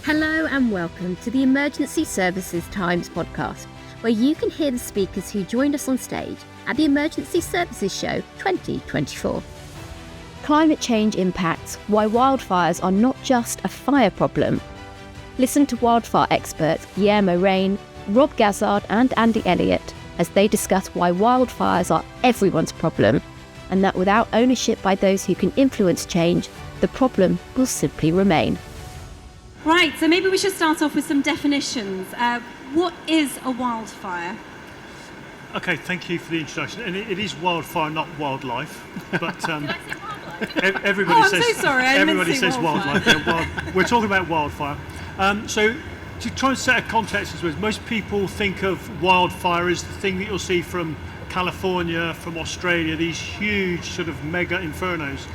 Hello and welcome to the Emergency Services Times podcast, where you can hear the speakers who joined us on stage at the Emergency Services Show 2024. Climate change impacts, why wildfires are not just a fire problem. Listen to wildfire experts Guillermo, Rein, Rob Gazzard and Andy Elliott as they discuss why wildfires are everyone's problem, and that without ownership by those who can influence change, the problem will simply remain. Right, so maybe we should start off with some definitions. What is a wildfire? Okay, thank you for the introduction. And it is wildfire, not wildlife. But Did I say wildlife? everybody says. I'm so sorry. Everybody says wildlife. Yeah, we're talking about wildfire. So to try and set a context, as well, most people think of wildfire as the thing that you'll see from California, from Australia, these huge sort of mega infernos.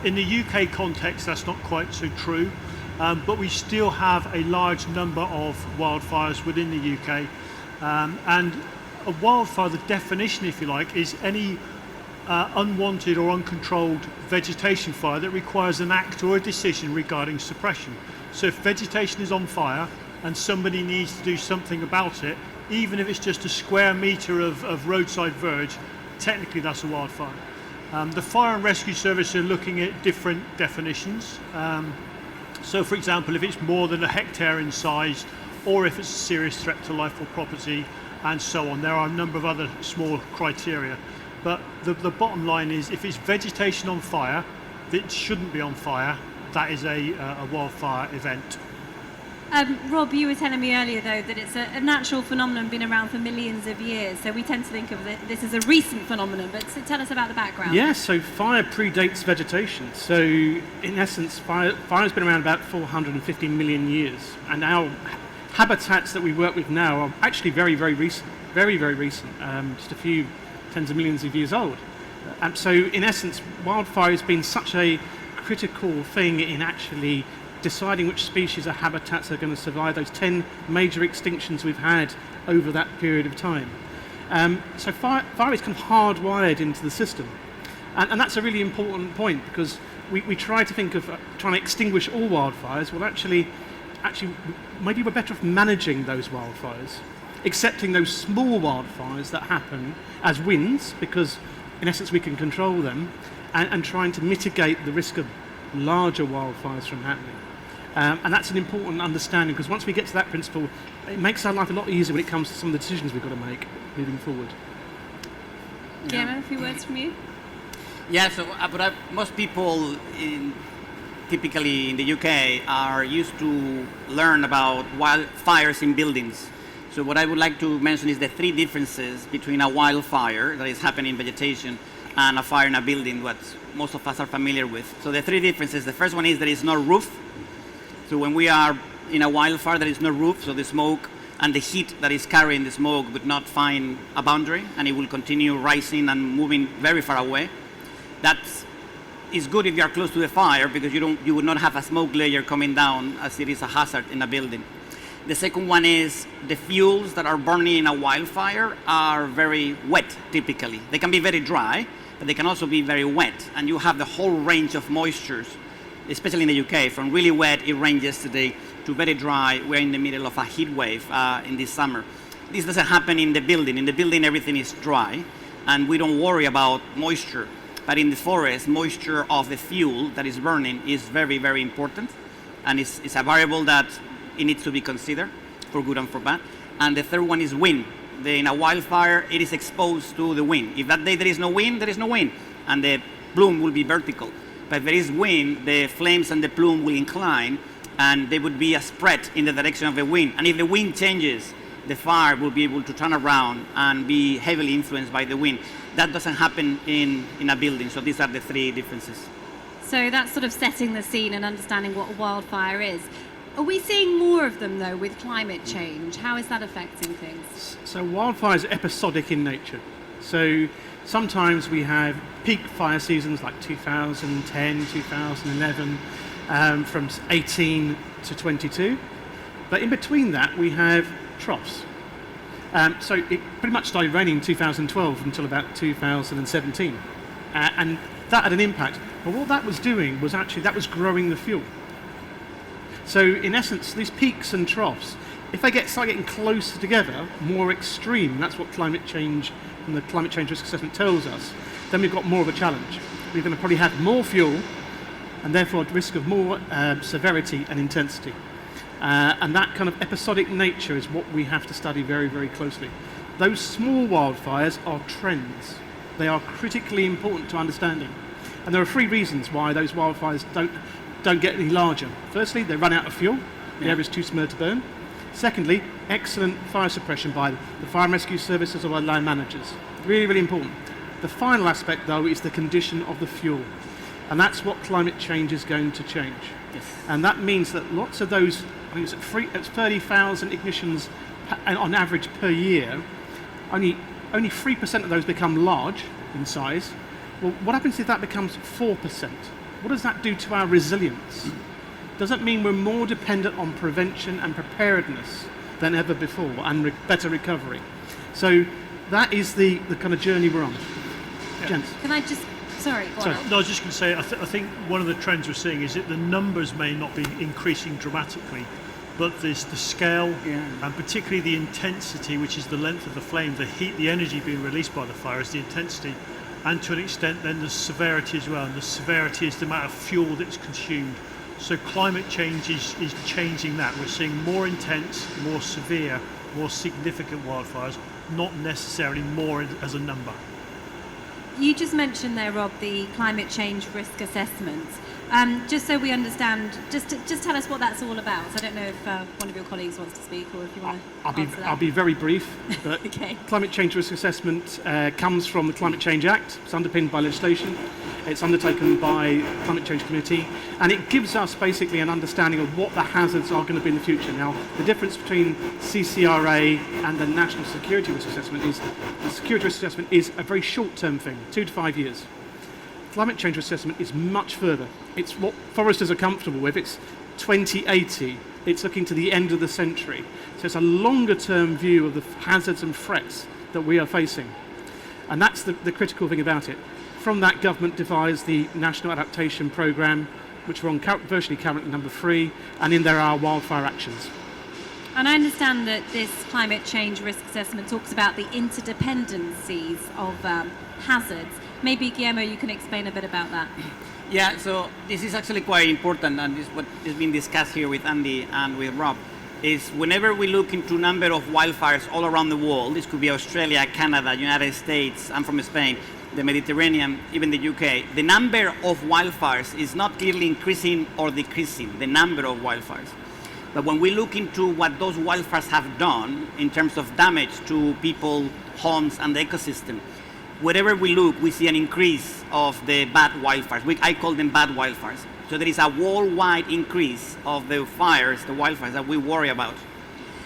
In the UK context, that's not quite so true. But we still have a large number of wildfires within the UK. And a wildfire, the definition, if you like, is any unwanted or uncontrolled vegetation fire that requires an act or a decision regarding suppression. So if vegetation is on fire and somebody needs to do something about it, even if it's just a square metre of roadside verge, technically that's a wildfire. The Fire and Rescue Service are looking at different definitions. So for example, if it's more than a hectare in size, or if it's a serious threat to life or property, and so on. There are a number of other small criteria. But the bottom line is, if it's vegetation on fire that shouldn't be on fire, that is a wildfire event. Rob, you were telling me earlier, though, that it's a natural phenomenon, been around for millions of years. So we tend to think of this as a recent phenomenon. But so tell us about the background. Yeah, so fire predates vegetation. So in essence, fire has been around about 450 million years. And our habitats that we work with now are actually very, very recent. Very, very recent. Just a few tens of millions of years old. So in essence, wildfire has been such a critical thing in actually deciding which species or habitats are going to survive those 10 major extinctions we've had over that period of time. So fire is kind of hardwired into the system. And that's a really important point, because we try to think of trying to extinguish all wildfires. Well, actually, maybe we're better off managing those wildfires, accepting those small wildfires that happen as winds, because in essence we can control them, and trying to mitigate the risk of larger wildfires from happening. And that's an important understanding, because once we get to that principle, it makes our life a lot easier when it comes to some of the decisions we've got to make moving forward. Guillermo, a few words from you? Yeah, so most people typically in the UK are used to learn about wildfires in buildings. So what I would like to mention is the three differences between a wildfire that is happening in vegetation and a fire in a building, what most of us are familiar with. So the three differences: the first one is there is no roof. So when we are in a wildfire, there is no roof, so the smoke and the heat that is carrying the smoke would not find a boundary, and it will continue rising and moving very far away. That is good if you are close to the fire, because you would not have a smoke layer coming down, as it is a hazard in a building. The second one is the fuels that are burning in a wildfire are very wet, typically. They can be very dry, but they can also be very wet, and you have the whole range of moistures, especially in the UK. From really wet, it ranges today, to very dry. We're in the middle of a heat wave in this summer. This doesn't happen in the building. In the building, everything is dry, and we don't worry about moisture. But in the forest, moisture of the fuel that is burning is very, very important, and it's a variable that it needs to be considered for good and for bad. And the third one is wind. In a wildfire, it is exposed to the wind. If that day there is no wind, there is no wind, and the plume will be vertical. But if there is wind, the flames and the plume will incline, and there would be a spread in the direction of the wind. And if the wind changes, the fire will be able to turn around and be heavily influenced by the wind. That doesn't happen in a building. So these are the three differences. So that's sort of setting the scene and understanding what a wildfire is. Are we seeing more of them, though, with climate change? How is that affecting things? So wildfires are episodic in nature. So sometimes we have peak fire seasons like 2010, 2011, from 18 to 22. But in between that, we have troughs. So it pretty much started raining in 2012 until about 2017. And that had an impact. But what that was doing was actually, that was growing the fuel. So in essence, these peaks and troughs, if they start getting closer together, more extreme, that's what climate change and the climate change risk assessment tells us, then we've got more of a challenge. We're going to probably have more fuel and therefore at risk of more severity and intensity. And that kind of episodic nature is what we have to study very, very closely. Those small wildfires are trends. They are critically important to understanding. And there are 3 reasons why those wildfires don't get any larger. Firstly, they run out of fuel. The area is too small to burn. Secondly, excellent fire suppression by the fire and rescue services or by land managers. Really, really important. The final aspect, though, is the condition of the fuel. And that's what climate change is going to change. Yes. And that means that lots of those, I think it's 30,000 ignitions on average per year, only 3% of those become large in size. Well, what happens if that becomes 4%? What does that do to our resilience? Does that mean we're more dependent on prevention and preparedness than ever before and better recovery? So that is the kind of journey we're on. Yeah. Gents. Can I just, sorry, go Sorry. on. No, I was just going to say, I think one of the trends we're seeing is that the numbers may not be increasing dramatically, but there's the scale and particularly the intensity, which is the length of the flame, the heat, the energy being released by the fire is the intensity, and to an extent then the severity as well. And the severity is the amount of fuel that's consumed. So climate change is changing that. We're seeing more intense, more severe, more significant wildfires, not necessarily more as a number. You just mentioned there, Rob, the climate change risk assessment. Just so we understand, just tell us what that's all about. So I don't know if one of your colleagues wants to speak or if you want to answer that. I'll be very brief. But Okay. Climate change risk assessment comes from the Climate Change Act. It's underpinned by legislation. It's undertaken by the Climate Change Committee, and it gives us basically an understanding of what the hazards are going to be in the future. Now, the difference between CCRA and the National Security Risk Assessment is the Security Risk Assessment is a very short-term thing, 2 to 5 years. Climate change risk assessment is much further. It's what foresters are comfortable with. It's 2080. It's looking to the end of the century. So it's a longer-term view of the hazards and threats that we are facing. And that's the critical thing about it. From that, government devised the National Adaptation Programme, which we're on virtually currently number 3, and in there are wildfire actions. And I understand that this climate change risk assessment talks about the interdependencies of hazards. Maybe, Guillermo, you can explain a bit about that. Yeah, so this is actually quite important, and this is what is being discussed here with Andy and with Rob, is whenever we look into number of wildfires all around the world, this could be Australia, Canada, United States, I'm from Spain, the Mediterranean, even the UK, the number of wildfires is not clearly increasing or decreasing, the number of wildfires. But when we look into what those wildfires have done in terms of damage to people, homes, and the ecosystem, wherever we look, we see an increase of the bad wildfires. I call them bad wildfires. So there is a worldwide increase of the fires, the wildfires that we worry about.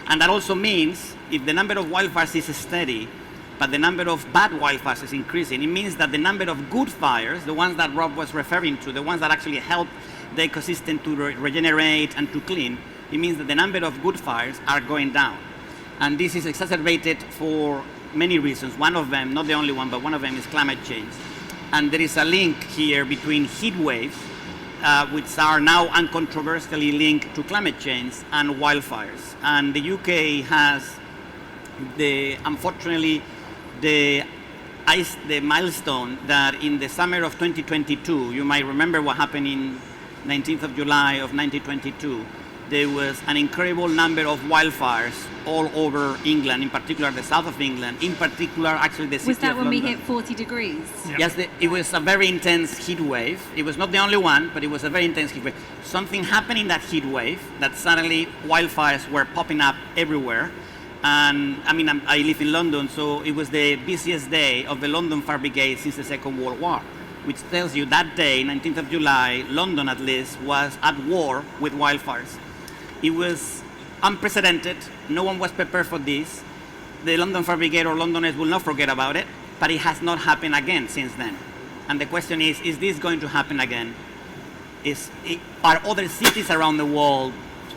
And that also means if the number of wildfires is steady, but the number of bad wildfires is increasing, it means that the number of good fires, the ones that Rob was referring to, the ones that actually help the ecosystem to regenerate and to clean, it means that the number of good fires are going down. And this is exacerbated for many reasons. One of them, not the only one, but one of them is climate change. And there is a link here between heat waves, which are now uncontroversially linked to climate change, and wildfires. And the UK has unfortunately the milestone that in the summer of 2022, you might remember what happened in 19th of July of 1922, there was an incredible number of wildfires all over England, in particular the south of England, in particular actually the city of London. Was that when we hit 40 degrees? Yeah. Yes, it was a very intense heat wave. It was not the only one, but it was a very intense heat wave. Something happened in that heat wave that suddenly wildfires were popping up everywhere. And I mean, I live in London, so it was the busiest day of the London Fire Brigade since the Second World War, which tells you that day, 19th of July, London at least, was at war with wildfires. It was unprecedented. No one was prepared for this. The London Fire Brigade or Londoners will not forget about it, but it has not happened again since then. And the question is this going to happen again? Are other cities around the world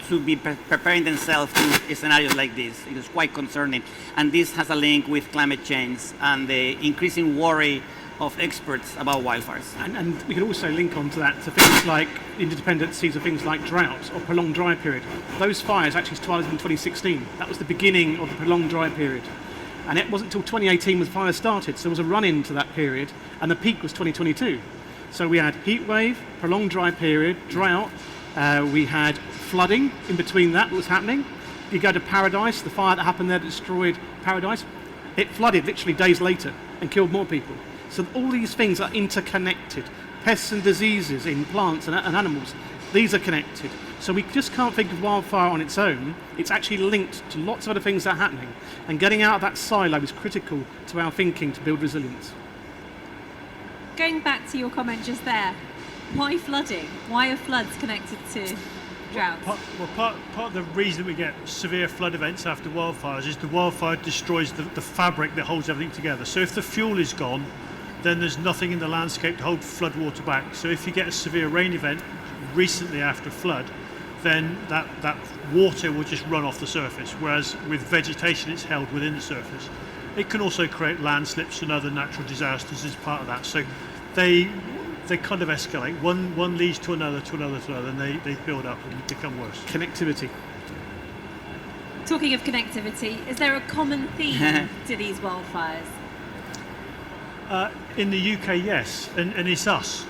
to be preparing themselves to scenarios like this? It is quite concerning. And this has a link with climate change and the increasing worry of experts about wildfires. And we can also link onto that to things like interdependencies of things like drought or prolonged dry period. Those fires actually started in 2016. That was the beginning of the prolonged dry period. And it wasn't until 2018 when the fire started, so there was a run-in to that period, and the peak was 2022. So we had heat wave, prolonged dry period, drought, we had flooding in between that was happening. You go to Paradise, the fire that happened there that destroyed Paradise, it flooded literally days later and killed more people. So all these things are interconnected. Pests and diseases in plants and animals, these are connected. So we just can't think of wildfire on its own. It's actually linked to lots of other things that are happening. And getting out of that silo is critical to our thinking to build resilience. Going back to your comment just there, why flooding? Why are floods connected to droughts? Part of the reason we get severe flood events after wildfires is the wildfire destroys the fabric that holds everything together. So if the fuel is gone, then there's nothing in the landscape to hold flood water back. So if you get a severe rain event recently after flood, then that water will just run off the surface, whereas with vegetation it's held within the surface. It can also create landslips and other natural disasters as part of that. So they kind of escalate. One leads to another, and they build up and become worse. Connectivity. Talking of connectivity, is there a common theme to these wildfires? In the UK, yes, and it's us.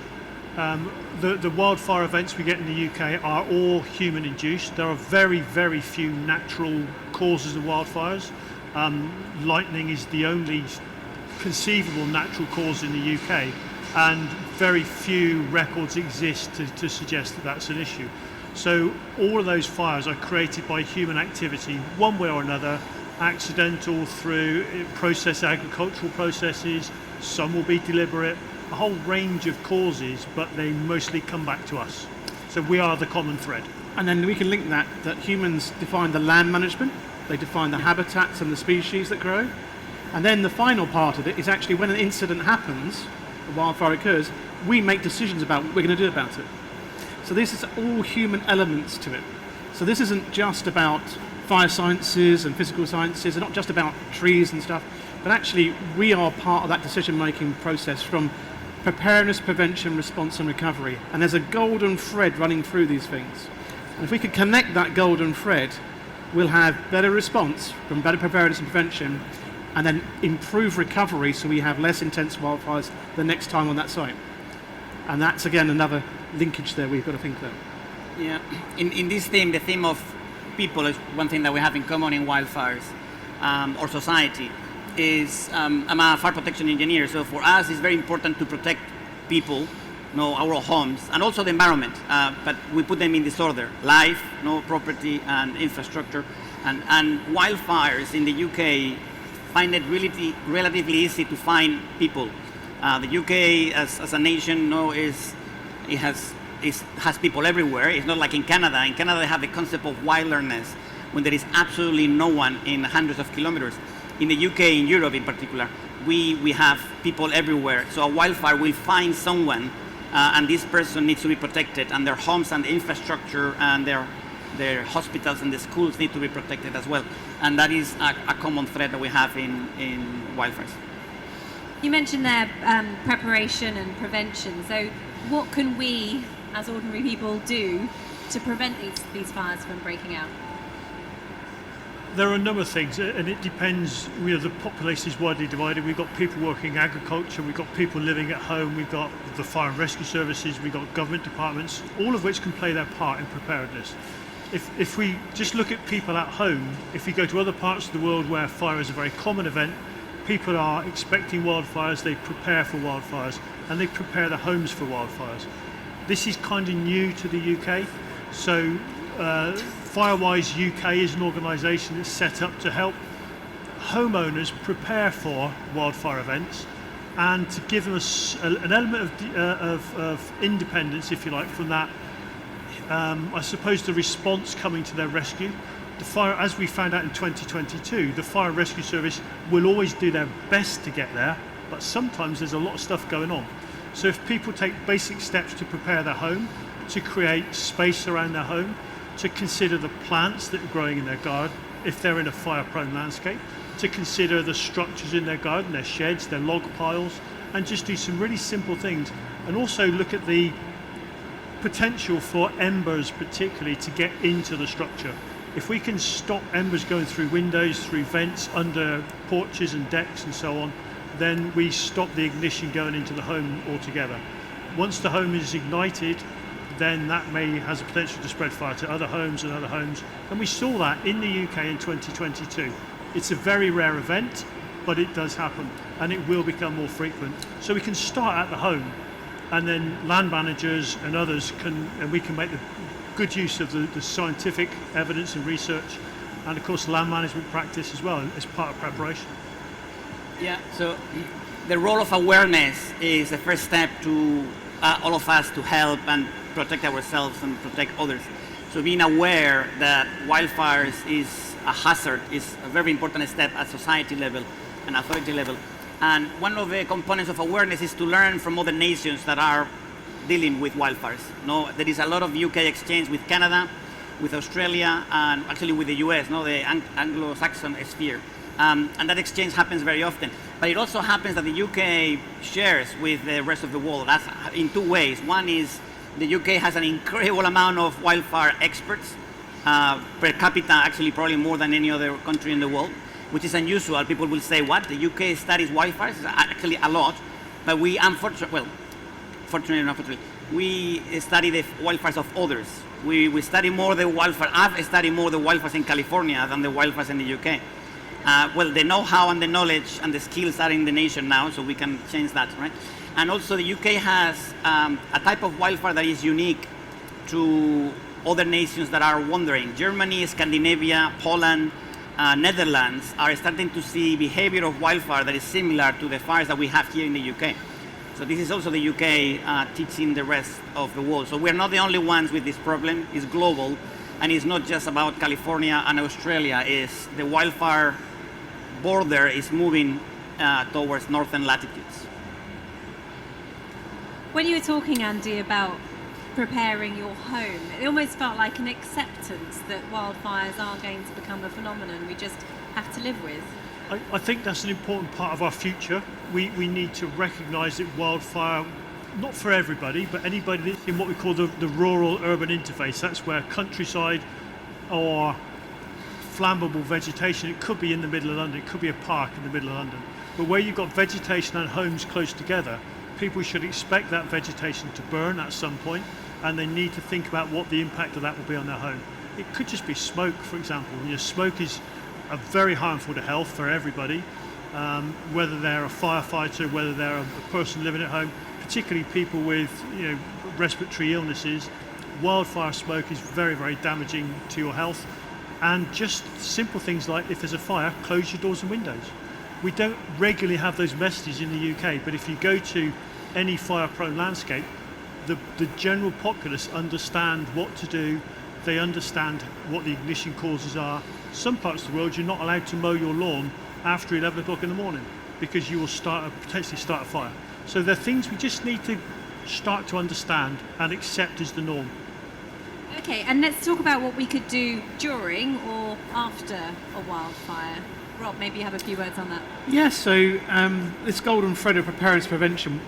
The wildfire events we get in the UK are all human-induced. There are very, very few natural causes of wildfires. Lightning is the only conceivable natural cause in the UK, and very few records exist to suggest that that's an issue. So all of those fires are created by human activity, one way or another, accidental through agricultural processes, some will be deliberate, a whole range of causes, but they mostly come back to us. So we are the common thread. And then we can link that humans define the land management, they define the habitats and the species that grow. And then the final part of it is actually when an incident happens, a wildfire occurs, we make decisions about what we're going to do about it. So this is all human elements to it. So this isn't just about fire sciences and physical sciences, and not just about trees and stuff, but actually we are part of that decision-making process from preparedness, prevention, response and recovery. And there's a golden thread running through these things. And if we can connect that golden thread, we'll have better response from better preparedness and prevention, and then improve recovery so we have less intense wildfires the next time on that site. And that's again another linkage there we've got to think about. Yeah, in this theme, the theme of people is one thing that we have in common in wildfires, or society, is I'm a fire protection engineer, so for us it's very important to protect people, our homes, and also the environment, but we put them in this order: life, property, and infrastructure. And wildfires in the UK find it really relatively easy to find people. The UK as a nation has people everywhere. It's not like in Canada. In Canada they have the concept of wilderness when there is absolutely no one in hundreds of kilometers. In the UK, in Europe in particular, we have people everywhere. So a wildfire will find someone and this person needs to be protected, and their homes and the infrastructure and their hospitals and the schools need to be protected as well. And that is a common thread that we have in wildfires. You mentioned there preparation and prevention. So what can we as ordinary people do to prevent these fires from breaking out? There are a number of things, and it depends. The population is widely divided. We've got people working in agriculture, we've got people living at home, we've got the fire and rescue services, we've got government departments, all of which can play their part in preparedness. If we just look at people at home, if we go to other parts of the world where fire is a very common event, people are expecting wildfires, they prepare for wildfires, and they prepare their homes for wildfires. This is kind of new to the UK, so Firewise UK is an organisation that's set up to help homeowners prepare for wildfire events and to give them an element of independence, if you like, from that. I suppose the response coming to their rescue. The fire, as we found out in 2022, the fire and rescue service will always do their best to get there, but sometimes there's a lot of stuff going on. So if people take basic steps to prepare their home, to create space around their home, to consider the plants that are growing in their garden, if they're in a fire-prone landscape, to consider the structures in their garden, their sheds, their log piles, and just do some really simple things, and also look at the potential for embers particularly to get into the structure. If we can stop embers going through windows, through vents, under porches and decks and so on, then we stop the ignition going into the home altogether. Once the home is ignited, then that has a potential to spread fire to other homes and other homes. And we saw that in the UK in 2022. It's a very rare event, but it does happen, and it will become more frequent. So we can start at the home, and then land managers and others we can make the good use of the scientific evidence and research, and of course land management practice as well as part of preparation. Yeah, so the role of awareness is the first step to all of us to help and protect ourselves and protect others. So being aware that wildfires is a hazard is a very important step at society level and authority level. And one of the components of awareness is to learn from other nations that are dealing with wildfires. No, there is a lot of UK exchange with Canada, with Australia, and actually with the US, the Anglo-Saxon sphere. And that exchange happens very often. But it also happens that the UK shares with the rest of the world. That's in two ways. One is the UK has an incredible amount of wildfire experts, per capita actually probably more than any other country in the world, which is unusual. People will say, what, the UK studies wildfires? Actually a lot, but we fortunately or not fortunately, we study the wildfires of others. We study more the wildfire. I've studied more the wildfires in California than the wildfires in the UK. The know-how and the knowledge and the skills are in the nation now, so we can change that, right? And also the UK has a type of wildfire that is unique to other nations that are wandering. Germany, Scandinavia, Poland, Netherlands are starting to see behavior of wildfire that is similar to the fires that we have here in the UK. So this is also the UK teaching the rest of the world. So we're not the only ones with this problem. It's global, and it's not just about California and Australia. It's the wildfire border is moving towards northern latitudes. When you were talking, Andy, about preparing your home, it almost felt like an acceptance that wildfires are going to become a phenomenon we just have to live with. I think that's an important part of our future. We need to recognise that wildfire, not for everybody, but anybody that's in what we call the rural-urban interface, that's where countryside or flammable vegetation, it could be in the middle of London, it could be a park in the middle of London, but where you've got vegetation and homes close together, people should expect that vegetation to burn at some point, and they need to think about what the impact of that will be on their home. It could just be smoke, for example. Smoke is very harmful to health for everybody, whether they're a firefighter, whether they're a person living at home, particularly people with respiratory illnesses. Wildfire smoke is very, very damaging to your health. And just simple things like, if there's a fire, close your doors and windows. We don't regularly have those messages in the UK, but if you go to any fire-prone landscape, the general populace understand what to do. They understand what the ignition causes are. Some parts of the world, you're not allowed to mow your lawn after 11 o'clock in the morning because you will potentially start a fire. So there are things we just need to start to understand and accept as the norm. Okay, and let's talk about what we could do during or after a wildfire. Rob, maybe you have a few words on that. Yeah, so this golden thread of preparedness prevention,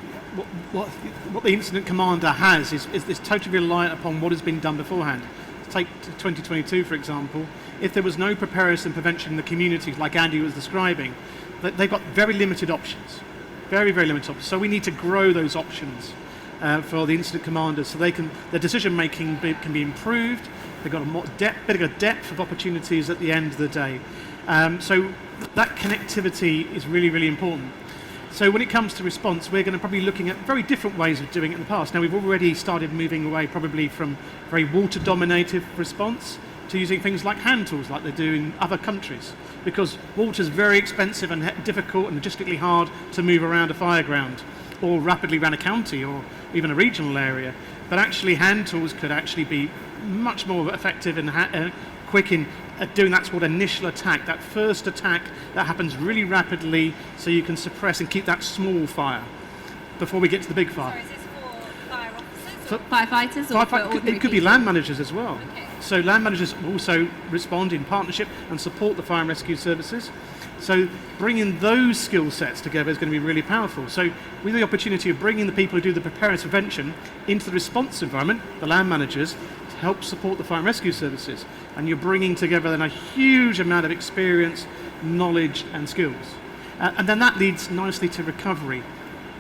what the incident commander has is totally reliant upon what has been done beforehand. Take 2022, for example. If there was no preparedness and prevention in the community, like Andy was describing, they've got very limited options. Very, very limited options. So we need to grow those options for the incident commanders so their decision making can be improved. They've got a bigger depth of opportunities at the end of the day. So that connectivity is really, really important. So when it comes to response, we're going to probably looking at very different ways of doing it in the past. Now, we've already started moving away probably from very water-dominated response to using things like hand tools like they do in other countries, because water is very expensive and difficult and logistically hard to move around a fire ground or rapidly around a county or even a regional area. But actually hand tools could actually be much more effective and quick in doing that sort of initial attack, that first attack that happens really rapidly so you can suppress and keep that small fire before we get to the big fire. Sorry, is this for fire officers firefighters or for ordinary it could be people? land managers as well. Okay. So land managers also respond in partnership and support the fire and rescue services. So bringing those skill sets together is going to be really powerful. So we have the opportunity of bringing the people who do the preparedness prevention into the response environment, the land managers, to help support the fire and rescue services. And you're bringing together then a huge amount of experience, knowledge and skills. And then that leads nicely to recovery.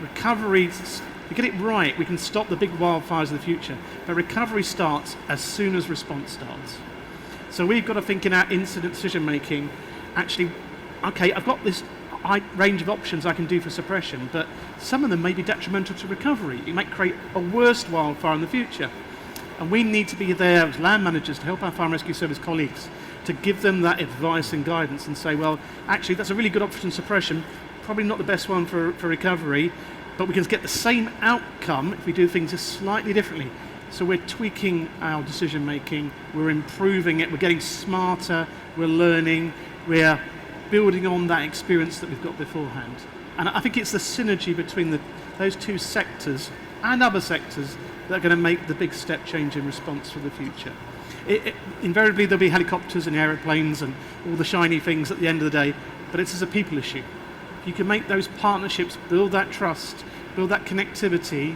Recovery, if we get it right, we can stop the big wildfires of the future. But recovery starts as soon as response starts. So we've got to think in our incident decision making, actually, okay, I've got this range of options I can do for suppression, but some of them may be detrimental to recovery. It might create a worse wildfire in the future. And we need to be there as land managers to help our fire and rescue service colleagues to give them that advice and guidance and say, well, actually, that's a really good option, suppression, probably not the best one for recovery, but we can get the same outcome if we do things just slightly differently. So we're tweaking our decision making, we're improving it, we're getting smarter, we're learning, we're building on that experience that we've got beforehand. And I think it's the synergy between those two sectors and other sectors that are going to make the big step change in response for the future. Invariably there'll be helicopters and aeroplanes and all the shiny things at the end of the day, but it's as a people issue. If you can make those partnerships, build that trust, build that connectivity,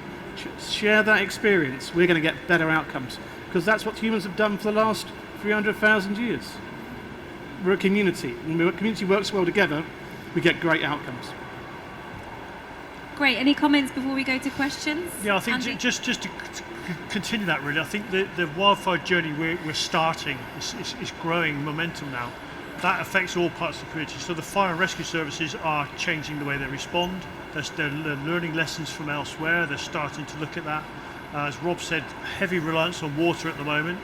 share that experience, we're going to get better outcomes. Because that's what humans have done for the last 300,000 years. We're a community, and when a community works well together, we get great outcomes. Great. Any comments before we go to questions? Yeah, I think Andy? just to continue that really, I think the wildfire journey we're starting is growing momentum now. That affects all parts of the community. So the fire and rescue services are changing the way they respond. They're learning lessons from elsewhere. They're starting to look at that. As Rob said, heavy reliance on water at the moment,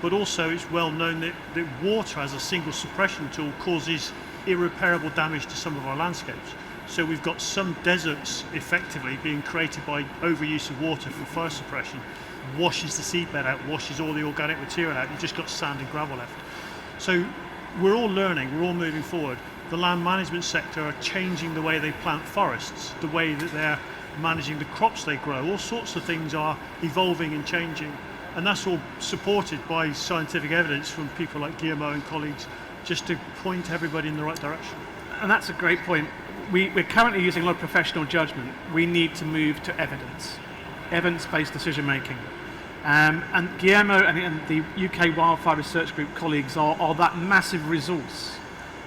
but also it's well known that water as a single suppression tool causes irreparable damage to some of our landscapes. So we've got some deserts effectively being created by overuse of water for fire suppression. Washes the seedbed out, washes all the organic material out. You've just got sand and gravel left. So we're all learning, we're all moving forward. The land management sector are changing the way they plant forests, the way that they're managing the crops they grow. All sorts of things are evolving and changing. And that's all supported by scientific evidence from people like Guillermo and colleagues, just to point everybody in the right direction. And that's a great point. We're currently using a lot of professional judgment. We need to move to evidence-based decision making. And Guillermo and the UK Wildfire Research Group colleagues are that massive resource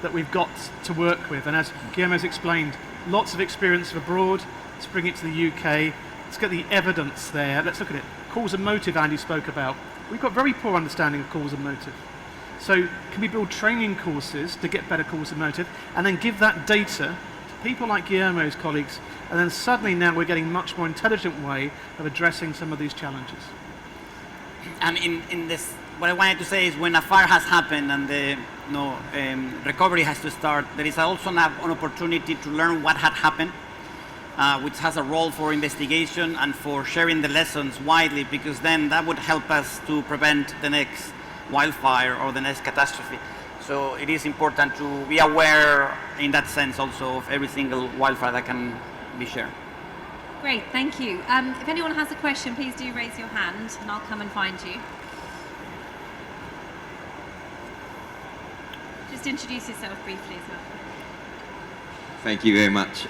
that we've got to work with. And as Guillermo's explained, lots of experience abroad. Let's bring it to the UK. Let's get the evidence there. Let's look at it. Cause and motive Andy spoke about. We've got very poor understanding of cause and motive. So can we build training courses to get better cause and motive and then give that data to people like Guillermo's colleagues, and then suddenly now we're getting a much more intelligent way of addressing some of these challenges. And in this, what I wanted to say is when a fire has happened and the recovery has to start, there is also an opportunity to learn what had happened, which has a role for investigation and for sharing the lessons widely, because then that would help us to prevent the next wildfire or the next catastrophe. So it is important to be aware in that sense also of every single wildfire that can be shared. Great, thank you. If anyone has a question, please do raise your hand and I'll come and find you. Just introduce yourself briefly as well. Thank you very much.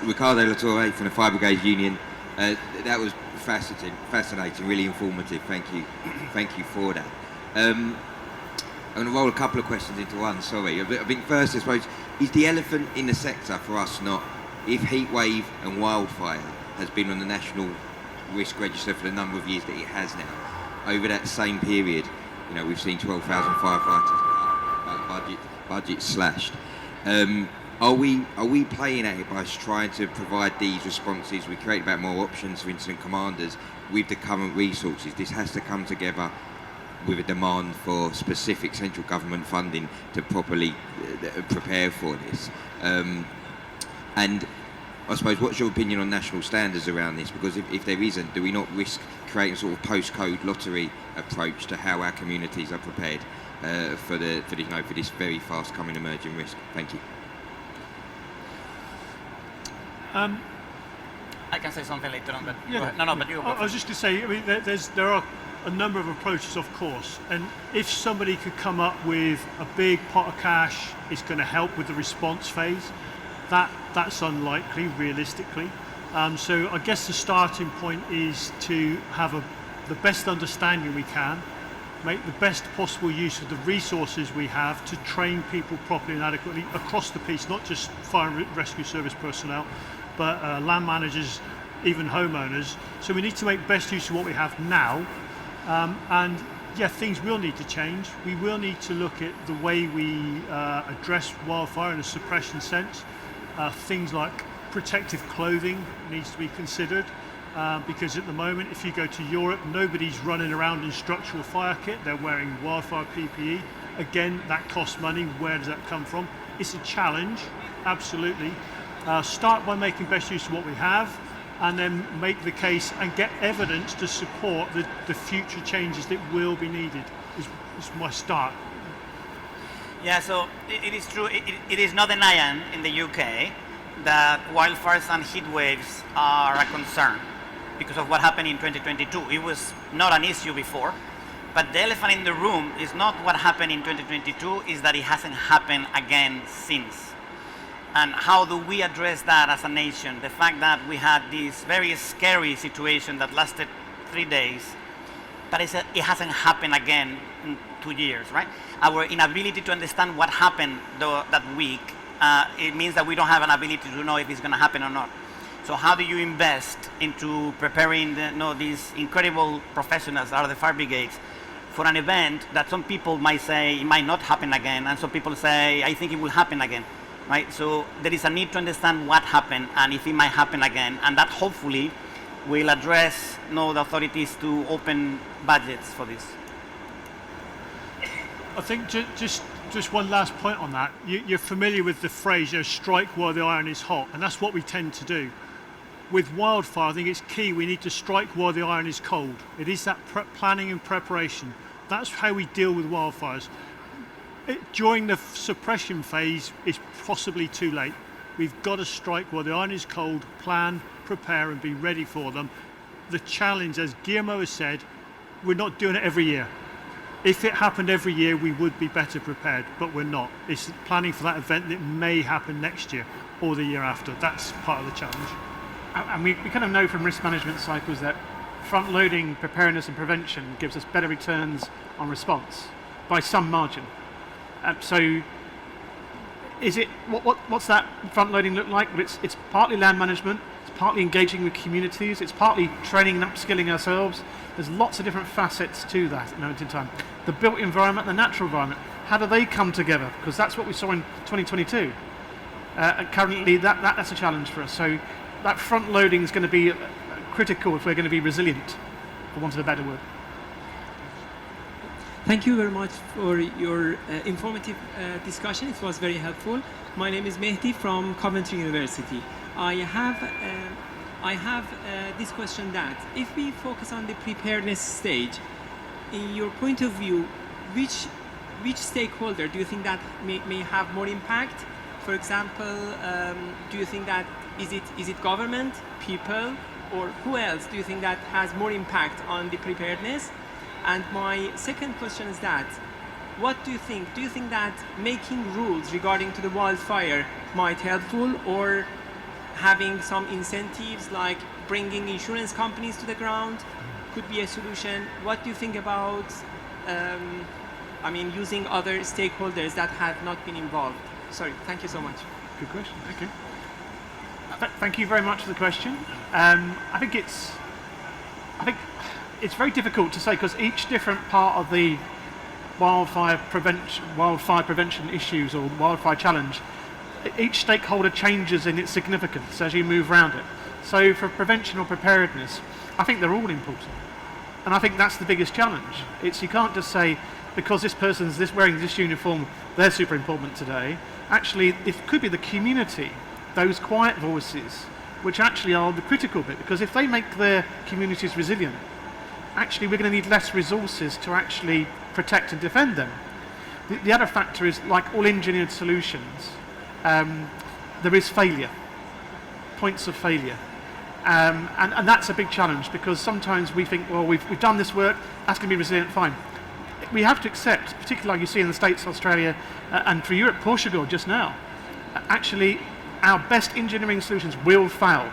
Ricardo Latore from the Fire Brigade Union. That was fascinating, really informative. Thank you. Thank you for that. I'm going to roll a couple of questions into one, sorry. I think first, I suppose, is the elephant in the sector for us not if heat wave and wildfire has been on the national risk register for the number of years that it has now, over that same period, we've seen 12,000 firefighters, budget slashed. Are we playing at it by trying to provide these responses? We create about more options for incident commanders with the current resources. This has to come together with a demand for specific central government funding to properly prepare for this. And I suppose, what's your opinion on national standards around this? Because if there isn't, do we not risk creating a sort of postcode lottery approach to how our communities are prepared for this very fast coming emerging risk? Thank you. I can say something later on, but Yeah. go ahead. No, but you go I was just going to say, I mean, there are a number of approaches, of course, and if somebody could come up with a big pot of cash, it's going to help with the response phase. That's unlikely, realistically. So I guess the starting point is to have the best understanding we can, make the best possible use of the resources we have to train people properly and adequately across the piece, not just fire and rescue service personnel, but land managers, even homeowners. So we need to make best use of what we have now. And yeah, things will need to change. We will need to look at the way we address wildfire in a suppression sense. Things like protective clothing needs to be considered. Because at the moment, if you go to Europe, nobody's running around in structural fire kit. They're wearing wildfire PPE. Again, that costs money. Where does that come from? It's a challenge, absolutely. Start by making best use of what we have, and then make the case and get evidence to support the future changes that will be needed, is my start. Yeah, so it is true. It is not denied in the UK that wildfires and heat waves are a concern because of what happened in 2022. It was not an issue before, but the elephant in the room is not what happened in 2022, is that it hasn't happened again since. And how do we address that as a nation? The fact that we had this very scary situation that lasted 3 days, but it hasn't happened again in 2 years, right? Our inability to understand what happened that week, it means that we don't have an ability to know if it's going to happen or not. So how do you invest into preparing these incredible professionals out of the fire brigades for an event that some people might say it might not happen again, and some people say, I think it will happen again, right? So there is a need to understand what happened and if it might happen again, and that hopefully will address the authorities to open budgets for this. I think just one last point on that. You're familiar with the phrase, strike while the iron is hot, and that's what we tend to do. With wildfire, I think it's key. We need to strike while the iron is cold. It is that planning and preparation. That's how we deal with wildfires. During the suppression phase, it's possibly too late. We've got to strike while the iron is cold, plan, prepare, and be ready for them. The challenge, as Guillermo has said, we're not doing it every year. If it happened every year, we would be better prepared, but we're not. It's planning for that event that may happen next year or the year after. That's part of the challenge. And we kind of know from risk management cycles that front-loading preparedness and prevention gives us better returns on response by some margin. So is it, what's that front-loading look like? Well, it's partly land management, it's partly engaging with communities, it's partly training and upskilling ourselves. There's lots of different facets to that at the moment in time. The built environment, the natural environment, how do they come together? Because that's what we saw in 2022. Currently, that's a challenge for us. So that front loading is going to be critical if we're going to be resilient, for want of a better word. Thank you very much for your informative discussion. It was very helpful. My name is Mehdi from Coventry University. I have this question that if we focus on the preparedness stage, in your point of view, which stakeholder do you think that may have more impact? For example, do you think that is it government, people, or who else do you think that has more impact on the preparedness? And my second question is that, what do you think? Do you think that making rules regarding to the wildfire might helpful, or having some incentives like bringing insurance companies to the ground could be a solution? What do you think about using other stakeholders that have not been involved? Sorry, thank you so much. Good question. Okay. Thank you very much for the question. I think it's very difficult to say because each different part of the wildfire prevention issues or wildfire challenge, each stakeholder changes in its significance as you move around it. So for prevention or preparedness, I think they're all important. And I think that's the biggest challenge. You can't just say, because this person's wearing this uniform, they're super important today. Actually, it could be the community, those quiet voices, which actually are the critical bit, because if they make their communities resilient, actually we're going to need less resources to actually protect and defend them. The other factor is, like all engineered solutions, there is failure, points of failure. And that's a big challenge, because sometimes we think, well, we've done this work, that's going to be resilient, fine. We have to accept, particularly like you see in the States, Australia, and for Europe, Portugal just now, actually our best engineering solutions will fail.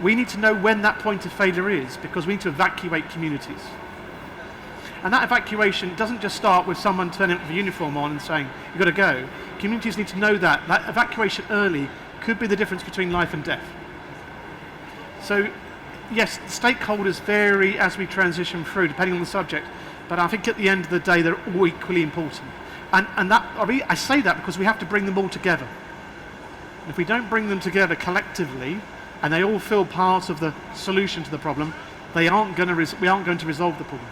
We need to know when that point of failure is, because we need to evacuate communities. And that evacuation doesn't just start with someone turning up with a uniform on and saying, you've got to go. Communities need to know that. That evacuation early could be the difference between life and death. So, yes, stakeholders vary as we transition through, depending on the subject, but I think at the end of the day, they're all equally important. And that, I say that because we have to bring them all together. If we don't bring them together collectively, and they all feel part of the solution to the problem, we aren't going to resolve the problem.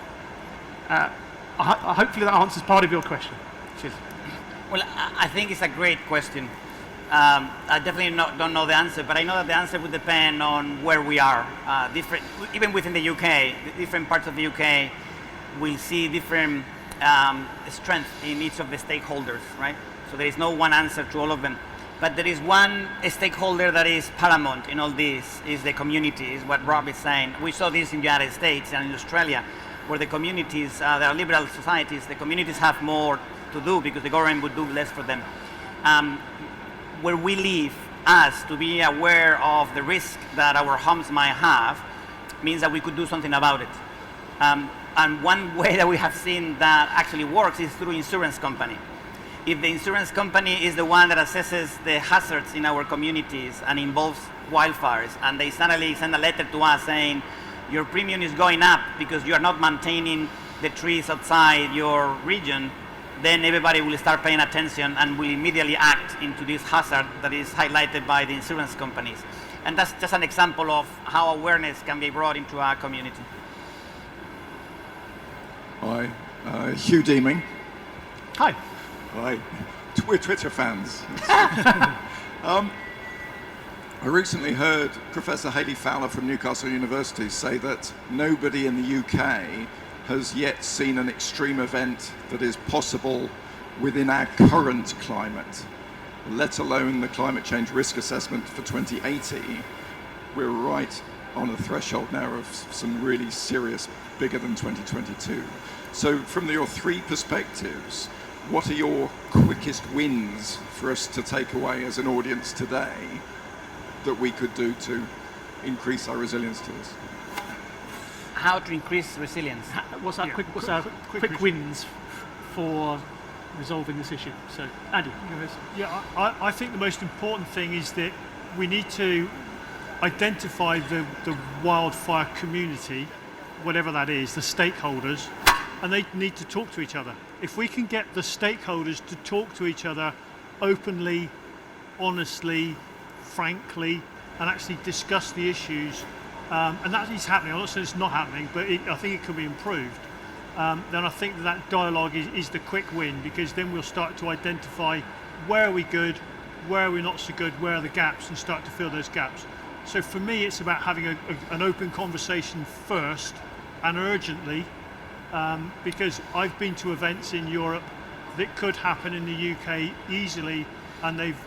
Hopefully that answers part of your question. Cheers. Well, I think it's a great question. I definitely don't know the answer, but I know that the answer would depend on where we are. Even within the UK, different parts of the UK will see different strength in each of the stakeholders, right? So there is no one answer to all of them. But there is one stakeholder that is paramount in all this, is the community, is what Rob is saying. We saw this in the United States and in Australia, where the communities, there are liberal societies, the communities have more to do because the government would do less for them. Where we live, us, to be aware of the risk that our homes might have, means that we could do something about it. And one way that we have seen that actually works is through insurance company. If the insurance company is the one that assesses the hazards in our communities and involves wildfires, and they suddenly send a letter to us saying, your premium is going up because you are not maintaining the trees outside your region, then everybody will start paying attention and will immediately act into this hazard that is highlighted by the insurance companies. And that's just an example of how awareness can be brought into our community. Hi, Hugh Deeming. Hi. Hi. We're Twitter fans. I recently heard Professor Hayley Fowler from Newcastle University say that nobody in the UK has yet seen an extreme event that is possible within our current climate, let alone the climate change risk assessment for 2080. We're right on a threshold now of some really serious, bigger than 2022. So from your three perspectives, what are your quickest wins for us to take away as an audience today that we could do to increase our resilience to this? How to increase resilience? What's our quick wins for resolving this issue? So, Andy, Yeah, I think the most important thing is that we need to identify the wildfire community, whatever that is, the stakeholders, and they need to talk to each other. If we can get the stakeholders to talk to each other openly, honestly, frankly, and actually discuss the issues, and that is happening. I'm not saying it's not happening, but I think it could be improved. Then I think that dialogue is the quick win, because then we'll start to identify where are we good, where are we not so good, where are the gaps, and start to fill those gaps. So for me, it's about having an open conversation first and urgently, because I've been to events in Europe that could happen in the UK easily, and they've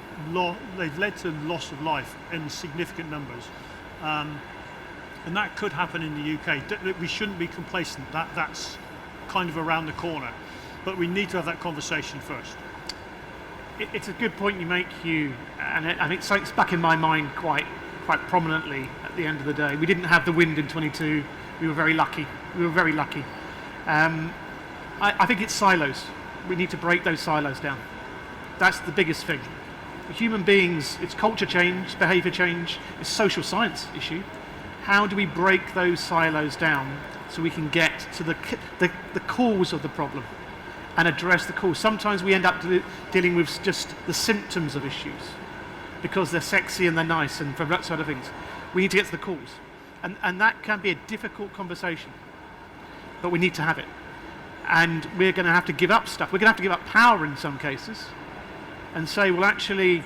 led to loss of life in significant numbers. And that could happen in the UK. We shouldn't be complacent. That's kind of around the corner. But we need to have that conversation first. it's a good point you make, Hugh, and I think it's back in my mind quite prominently at the end of the day. We didn't have the wind in 22. We were very lucky. I think it's silos. We need to break those silos down. That's the biggest thing. For human beings, it's culture change, behavior change, it's a social science issue. How do we break those silos down so we can get to the cause of the problem and address the cause? Sometimes we end up dealing with just the symptoms of issues because they're sexy and they're nice and for that sort of things. We need to get to the cause. And that can be a difficult conversation, but we need to have it. And we're going to have to give up stuff. We're going to have to give up power in some cases and say, well, actually,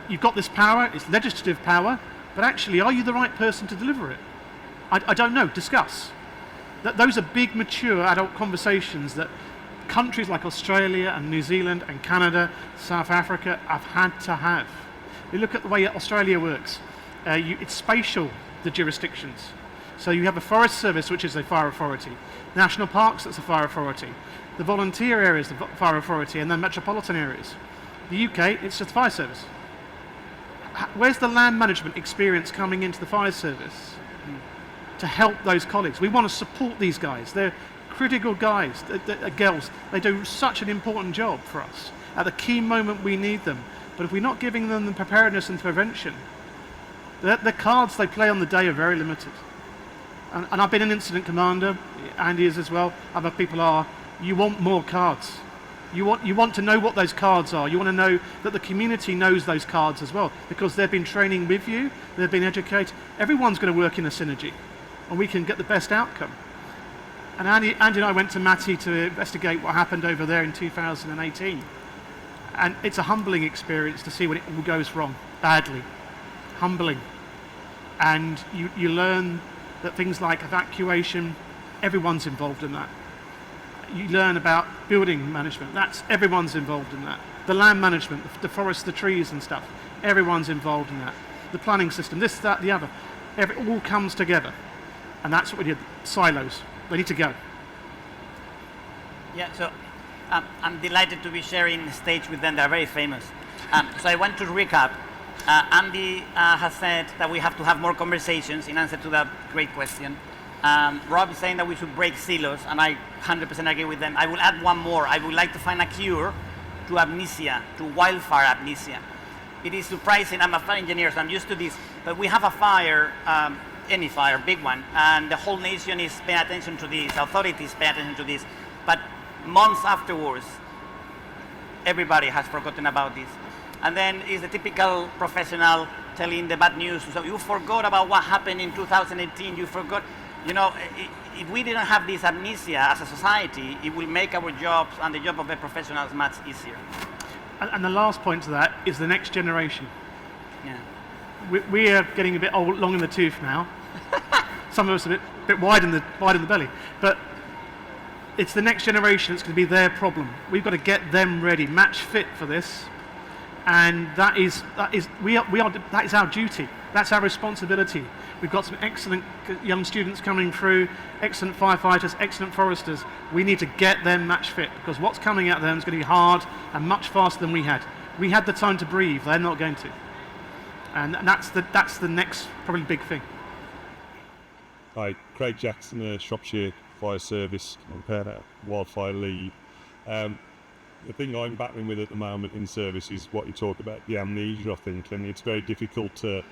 you've got this power, it's legislative power, but actually, are you the right person to deliver it? I don't know, discuss. Those are big, mature adult conversations that countries like Australia and New Zealand and Canada, South Africa have had to have. You look at the way Australia works. It's spatial, the jurisdictions. So you have a Forest Service, which is a fire authority. National Parks, that's a fire authority. The volunteer areas, the fire authority, and then metropolitan areas. The UK, it's just fire service. Where's the land management experience coming into the fire service to help those colleagues? We want to support these guys. They're critical guys, girls. They do such an important job for us at the key moment we need them. But if we're not giving them the preparedness and prevention, the cards they play on the day are very limited. And I've been an incident commander, Andy is as well, other people are. You want more cards. You want to know what those cards are. You want to know that the community knows those cards as well, because they've been training with you, they've been educated. Everyone's going to work in a synergy, and we can get the best outcome. And Andy and I went to Matty to investigate what happened over there in 2018. And it's a humbling experience to see when it all goes wrong, badly. Humbling. And you learn that things like evacuation, everyone's involved in that. You learn about building management, everyone's involved in that. The land management, the forest, the trees and stuff, everyone's involved in that. The planning system, this, that, the other, it all comes together. And that's what we did, silos, they need to go. Yeah, so I'm delighted to be sharing the stage with them, they're very famous. So I want to recap. Andy has said that we have to have more conversations in answer to that great question. Rob is saying that we should break silos, and I 100% agree with them. I will add one more. I would like to find a cure to amnesia, to wildfire amnesia. It is surprising, I'm a fire engineer, so I'm used to this, but we have a fire, any fire, big one, and the whole nation is paying attention to this, authorities pay attention to this, but months afterwards, everybody has forgotten about this. And then is the typical professional telling the bad news. So you forgot about what happened in 2018. You forgot. You know, if we didn't have this amnesia as a society, it will make our jobs and the job of the professionals much easier. And the last point to that is the next generation. Yeah. We are getting a bit old, long in the tooth now. Some of us a bit wide in the belly. But it's the next generation that's going to be their problem. We've got to get them ready, match fit for this. And that is our duty. That's our responsibility. We've got some excellent young students coming through, excellent firefighters, excellent foresters. We need to get them match fit, because what's coming at them is going to be hard and much faster than we had. We had the time to breathe. They're not going to. And that's the next probably big thing. Hi, Craig Jackson, Shropshire Fire Service, Wildfire Lead. The thing I'm battling with at the moment in service is what you talk about, the amnesia, I think, and it's very difficult to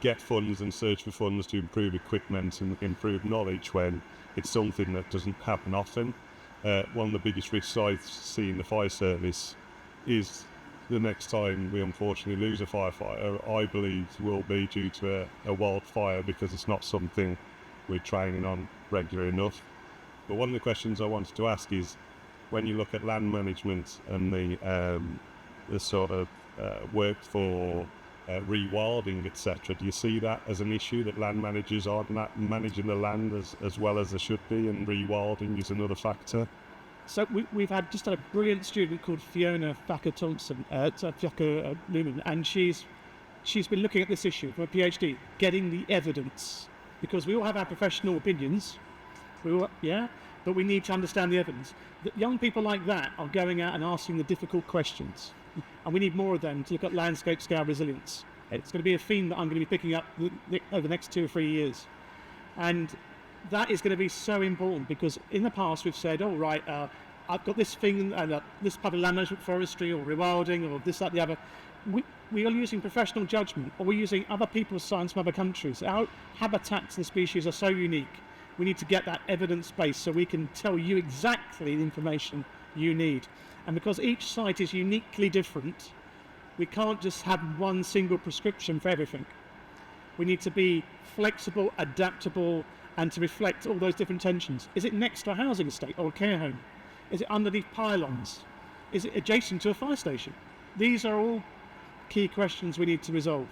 get funds and search for funds to improve equipment and improve knowledge when it's something that doesn't happen often. One of the biggest risks I see in the fire service is the next time we unfortunately lose a firefighter, I believe will be due to a wildfire, because it's not something we're training on regularly enough. But one of the questions I wanted to ask is, when you look at land management and the sort of work for rewilding, etc., do you see that as an issue, that land managers aren't managing the land as well as they should be, and rewilding is another factor? So we've had a brilliant student called Fiona Thacker-Thompson, Newman, and she's been looking at this issue from a PhD, getting the evidence, because we all have our professional opinions, but we need to understand the evidence. That young people like that are going out and asking the difficult questions, and we need more of them to look at landscape scale resilience. It's going to be a theme that I'm going to be picking up over the next 2 or 3 years, and that is going to be so important, because in the past we've said, oh right, I've got this thing, and this part of land management, forestry, or rewilding, or this, that, the other. We are using professional judgment, or we're using other people's science from other countries. Our habitats and species are so unique. We need to get that evidence base so we can tell you exactly the information you need. And because each site is uniquely different, we can't just have one single prescription for everything. We need to be flexible, adaptable, and to reflect all those different tensions. Is it next to a housing estate or a care home? Is it underneath pylons? Is it adjacent to a fire station? These are all key questions we need to resolve.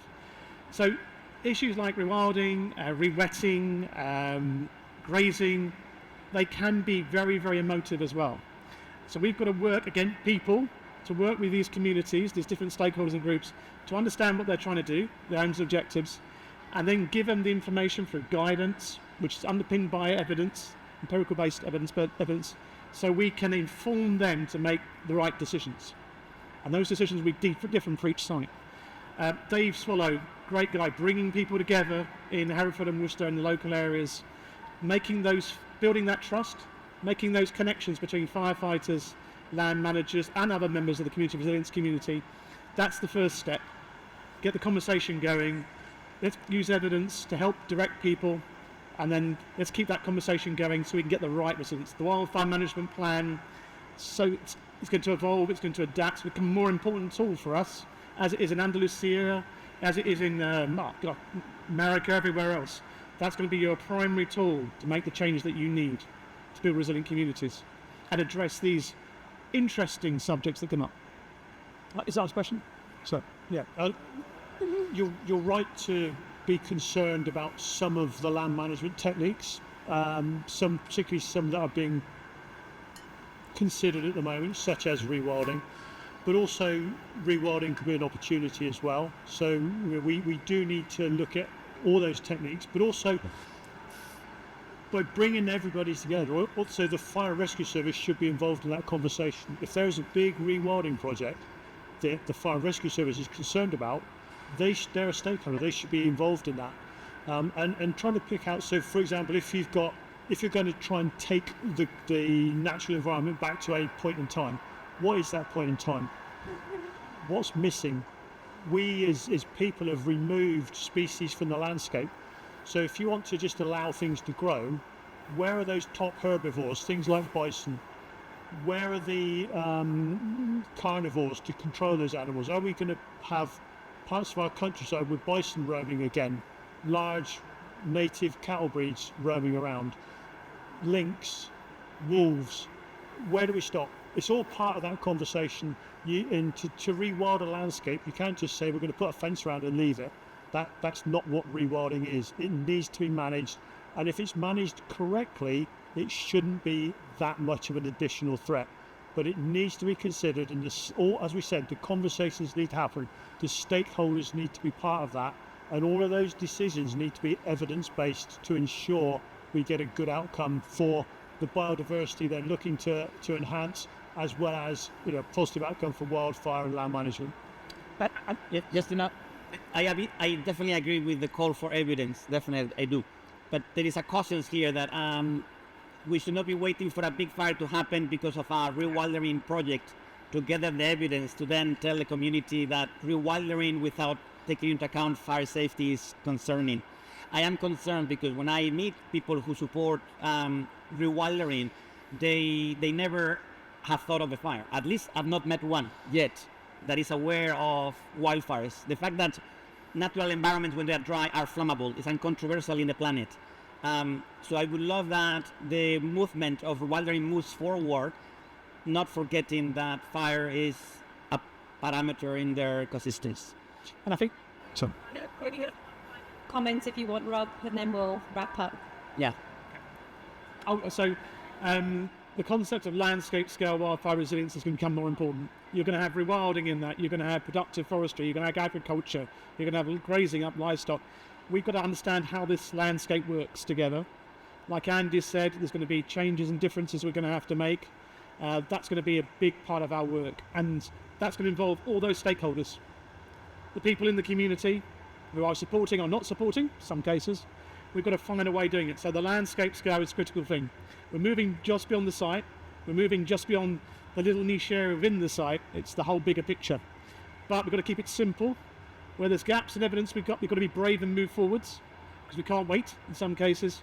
So issues like rewilding, re-wetting, grazing, they can be very, very emotive as well. So we've got to work, again, people, to work with these communities, these different stakeholders and groups, to understand what they're trying to do, their own objectives, and then give them the information through guidance, which is underpinned by evidence, empirical-based evidence, so we can inform them to make the right decisions. And those decisions will be different for each site. Dave Swallow, great guy, bringing people together in Hereford and Worcester and the local areas, building that trust, making those connections between firefighters, land managers and other members of the community resilience community. That's the first step. Get the conversation going. Let's use evidence to help direct people, and then let's keep that conversation going so we can get the right results. The wildfire management plan, so it's going to evolve, it's going to adapt, it's become a more important tool for us, as it is in Andalusia, as it is in America, everywhere else. That's going to be your primary tool to make the change that you need to build resilient communities and address these interesting subjects that come up. Is that a question? So, yeah. You're right to be concerned about some of the land management techniques, particularly some that are being considered at the moment, such as rewilding, but also rewilding could be an opportunity as well. So we do need to look at all those techniques, but also by bringing everybody together. Also, the fire rescue service should be involved in that conversation. If there's a big rewilding project that the fire rescue service is concerned about, they're a stakeholder. They should be involved in that, and trying to pick out. So, for example, if you're going to try and take the natural environment back to a point in time, what is that point in time? What's missing? We as people have removed species from the landscape. So if you want to just allow things to grow, where are those top herbivores, things like bison? Where are the carnivores to control those animals? Are we going to have parts of our countryside with bison roaming again, large native cattle breeds roaming around, lynx, wolves? Where do we stop? It's all part of that conversation. And to rewild a landscape, you can't just say we're going to put a fence around and leave it. That's not what rewilding is. It needs to be managed, and if it's managed correctly, it shouldn't be that much of an additional threat. But it needs to be considered, and as we said, the conversations need to happen. The stakeholders need to be part of that, and all of those decisions need to be evidence-based to ensure we get a good outcome for the biodiversity they're looking to enhance, as well as positive outcome for wildfire and land management. But I definitely agree with the call for evidence. Definitely, I do. But there is a caution here that we should not be waiting for a big fire to happen because of our rewildering project to gather the evidence to then tell the community that rewildering without taking into account fire safety is concerning. I am concerned because when I meet people who support rewildering, they never have thought of a fire. At least I've not met one yet that is aware of wildfires. The fact that natural environments when they are dry are flammable is uncontroversial in the planet. So I would love that the movement of rewildering moves forward, not forgetting that fire is a parameter in their ecosystems. And I think so. Comments if you want, Rob, and then we'll wrap up. Yeah. The concept of landscape scale wildfire resilience is going to become more important. You're going to have rewilding in that, you're going to have productive forestry, you're going to have agriculture, you're going to have grazing up livestock. We've got to understand how this landscape works together. Like Andy said, there's going to be changes and differences we're going to have to make. That's going to be a big part of our work, and that's going to involve all those stakeholders. The people in the community who are supporting or not supporting, some cases, we've got to find a way of doing it. So the landscape scale is a critical thing. We're moving just beyond the site. We're moving just beyond the little niche area within the site. It's the whole bigger picture. But we've got to keep it simple. Where there's gaps in evidence, we've got to be brave and move forwards, because we can't wait in some cases.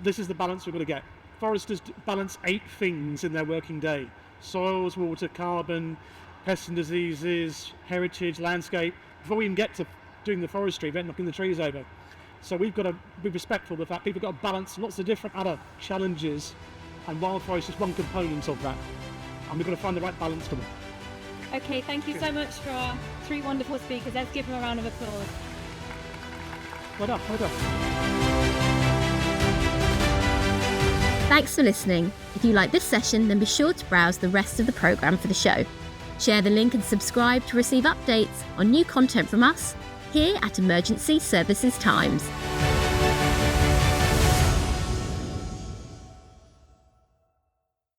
This is the balance we've got to get. Foresters balance 8 things in their working day: soils, water, carbon, pests and diseases, heritage, landscape, before we even get to doing the forestry, then knocking the trees over. So we've got to be respectful of the fact people have got to balance lots of different other challenges, and wildfire is just one component of that. And we've got to find the right balance for them. Okay, thank you so much for our 3 wonderful speakers. Let's give them a round of applause. Well done, well done. Thanks for listening. If you like this session, then be sure to browse the rest of the programme for the show. Share the link and subscribe to receive updates on new content from us. here at Emergency Services Times.